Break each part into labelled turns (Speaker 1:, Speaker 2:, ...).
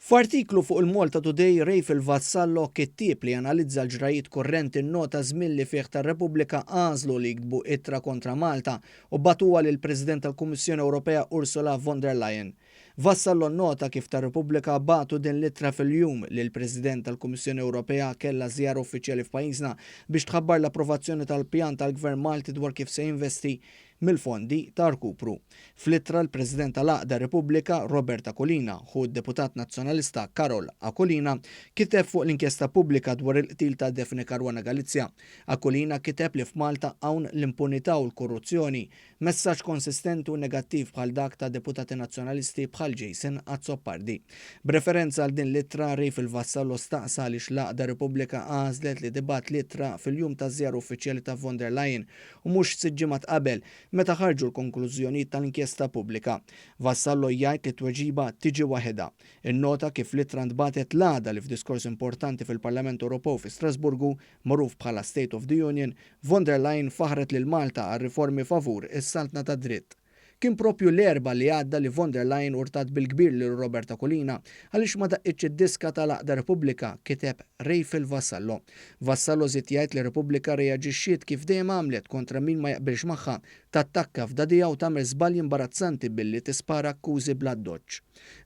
Speaker 1: F'artiklu fuq il-Malta Today, Rejfil Vassallo kittieb li analizza l-ġrajiet korrenti nnota żmien li fih tar-Repubblika għażlu li jkdbu ittra kontra Malta u batuha lill-President tal-Kummissjoni Ewropea Ursula von der Leyen. Vassallo nnota kif tar-Repubblika batu din l-ittra fil-jum li l-President tal-Kummissjoni Ewropea kellha żjara uffiċjali f'pajjiżna biex tħabbar l-approvazzjoni tal-pjan tal-Gvern Malti dwar kif se jinvesti mill-fondi ta' rkupru. Fl-ittra l-President tal-Aqda Repubblika Robert Akolina u d-Deputat Nazzjonalista Karol Akolina kiteb fuq l-inkjesta pubblika dwar il-qtil ta' Defni Caruana Galizia. Akolina kiteb li f'Malta hawn l-impunità u l-korruzzjoni, messaġġ konsistenti u negattiv bħal dak ta' deputati nazzjonalisti bħal Jason Azzopardi. B'referenza għal din l-ittra Rejfil Vassallo staqsa li l-Aqda Repubblika għażlet li dibat l-ittra fil-jum ta' żjara uffiċjali ta' von der Leyen u mhux sitt ġimgħat qabel meta ħarġu l-konklużjonijiet tal-inkjesta pubblika. Vassallo jgħid li t-tweġiba tiġi waħedha. Innota kif l-ittra ntbatet l-għada li f'diskors importanti fil-Parlament Ewropew fi Strasburgu, magħruf bħala State of the Union, von der Leyen faħret lil Malta għal riformi favur is-saltna ta' dritt. Kien propju l-erba li għadda li von der Leyen urtat bil-kbir lil Robert Akolina għaliex ma daqqitx id-diska tal-Aqda Repubblika, kiteb Rejfil Vassallo. Vassallo żied jgħid li Repubblika reaġixxiet kif dejjem għamlet kontra min ma jaqbilx magħha, tattakka f'dadija u tagħmel żbalji imbarazzanti billi tispara akkużi bla doċċ.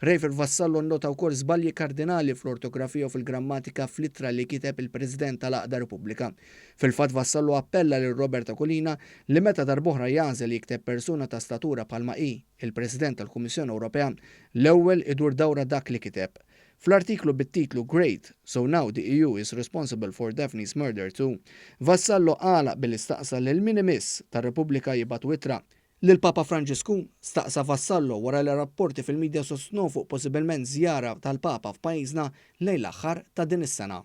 Speaker 1: Rejfil Vassallo nnota wkoll żbalji kardinali fl-ortografija u fil-grammatika fl-ittra li kiteb il-President tal-Aqda Repubblika. Fil-fatt Vassallo appella lil Robert Akolina li meta darb'oħra jażel jikteb persuna ta' statura bħalma hi il-President tal-Kummissjoni Ewropea, l-ewwel idur dawra dak li kiteb. Fl-artiklu bit-titlu Great, so now the EU is responsible for Daphne's murder too, Vassallo għalaq bil-istaqsa lil min imiss tar-Repubblika jibgħatu ittra lill-Papa Franġisku. Staqsa Vassallo wara li rapporti fil-medja sostnu fuq possibilment żjara tal-Papa f'pajjiżna lejn l-aħħar ta' din is-sena.